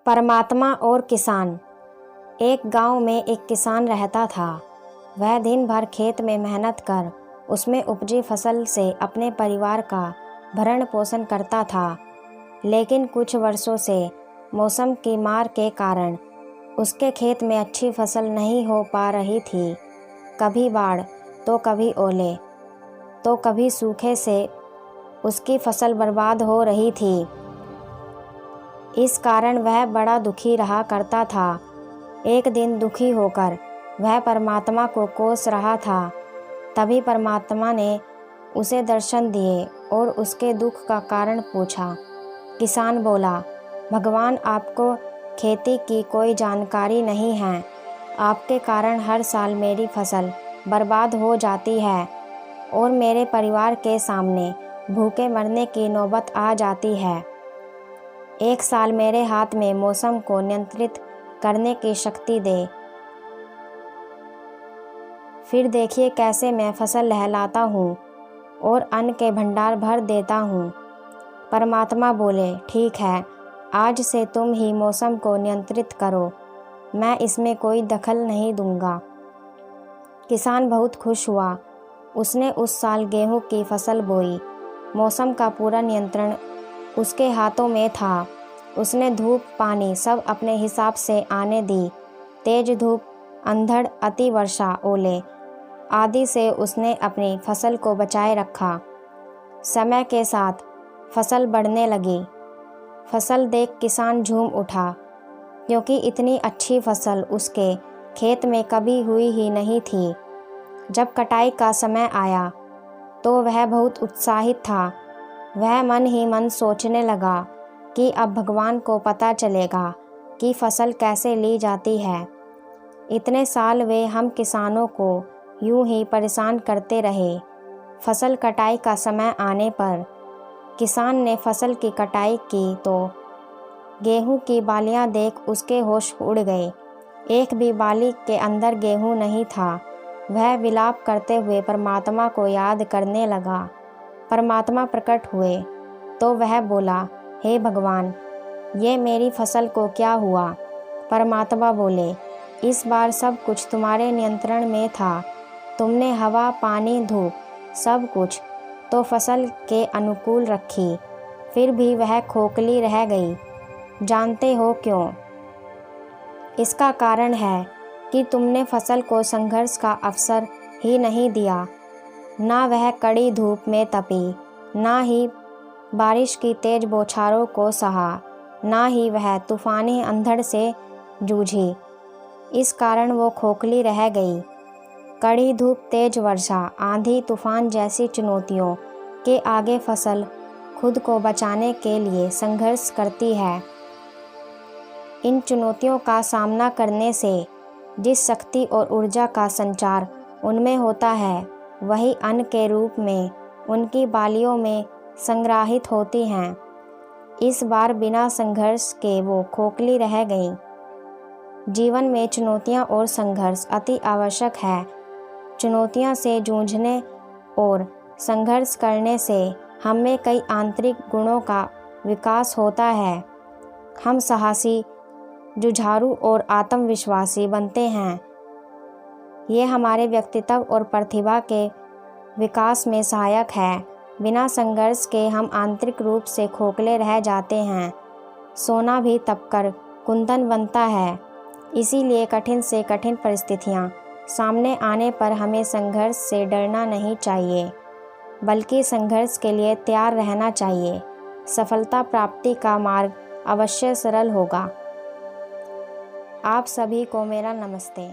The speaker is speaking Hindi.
परमात्मा और किसान। एक गांव में एक किसान रहता था। वह दिन भर खेत में मेहनत कर उसमें उपजी फसल से अपने परिवार का भरण पोषण करता था। लेकिन कुछ वर्षों से मौसम की मार के कारण उसके खेत में अच्छी फसल नहीं हो पा रही थी। कभी बाढ़ तो कभी ओले तो कभी सूखे से उसकी फसल बर्बाद हो रही थी। इस कारण वह बड़ा दुखी रहा करता था। एक दिन दुखी होकर वह परमात्मा को कोस रहा था। तभी परमात्मा ने उसे दर्शन दिए और उसके दुख का कारण पूछा। किसान बोला, भगवान, आपको खेती की कोई जानकारी नहीं है। आपके कारण हर साल मेरी फसल बर्बाद हो जाती है और मेरे परिवार के सामने भूखे मरने की नौबत आ जाती है। एक साल मेरे हाथ में मौसम को नियंत्रित करने की शक्ति दे, फिर देखिए कैसे मैं फसल लहलाता हूँ और अन्न के भंडार भर देता हूँ। परमात्मा बोले, ठीक है, आज से तुम ही मौसम को नियंत्रित करो, मैं इसमें कोई दखल नहीं दूंगा। किसान बहुत खुश हुआ। उसने उस साल गेहूं की फसल बोई। मौसम का पूरा नियंत्रण उसके हाथों में था। उसने धूप पानी सब अपने हिसाब से आने दी। तेज धूप, अंधड़, अति वर्षा, ओले आदि से उसने अपनी फसल को बचाए रखा। समय के साथ फसल बढ़ने लगी। फसल देख किसान झूम उठा, क्योंकि इतनी अच्छी फसल उसके खेत में कभी हुई ही नहीं थी। जब कटाई का समय आया तो वह बहुत उत्साहित था। वह मन ही मन सोचने लगा कि अब भगवान को पता चलेगा कि फसल कैसे ली जाती है। इतने साल वे हम किसानों को यूं ही परेशान करते रहे। फसल कटाई का समय आने पर किसान ने फसल की कटाई की तो गेहूं की बालियां देख उसके होश उड़ गए। एक भी बाली के अंदर गेहूं नहीं था। वह विलाप करते हुए परमात्मा को याद करने लगा। परमात्मा प्रकट हुए तो वह बोला, हे भगवान, ये मेरी फसल को क्या हुआ? परमात्मा बोले, इस बार सब कुछ तुम्हारे नियंत्रण में था। तुमने हवा, पानी, धूप सब कुछ तो फसल के अनुकूल रखी, फिर भी वह खोखली रह गई। जानते हो क्यों? इसका कारण है कि तुमने फसल को संघर्ष का अवसर ही नहीं दिया। ना वह कड़ी धूप में तपी, ना ही बारिश की तेज बौछारों को सहा, ना ही वह तूफानी अंधड़ से जूझी। इस कारण वो खोखली रह गई। कड़ी धूप, तेज वर्षा, आंधी, तूफान जैसी चुनौतियों के आगे फसल खुद को बचाने के लिए संघर्ष करती है। इन चुनौतियों का सामना करने से जिस शक्ति और ऊर्जा का संचार उनमें होता है, वही अन्न के रूप में उनकी बालियों में संग्रहित होती हैं। इस बार बिना संघर्ष के वो खोखली रह गईं। जीवन में चुनौतियाँ और संघर्ष अति आवश्यक है। चुनौतियों से जूझने और संघर्ष करने से हमें कई आंतरिक गुणों का विकास होता है। हम साहसी, जुझारू और आत्मविश्वासी बनते हैं। ये हमारे व्यक्तित्व और प्रतिभा के विकास में सहायक है। बिना संघर्ष के हम आंतरिक रूप से खोखले रह जाते हैं। सोना भी तपकर कुंदन बनता है। इसीलिए कठिन से कठिन परिस्थितियाँ सामने आने पर हमें संघर्ष से डरना नहीं चाहिए, बल्कि संघर्ष के लिए तैयार रहना चाहिए। सफलता प्राप्ति का मार्ग अवश्य सरल होगा। आप सभी को मेरा नमस्ते।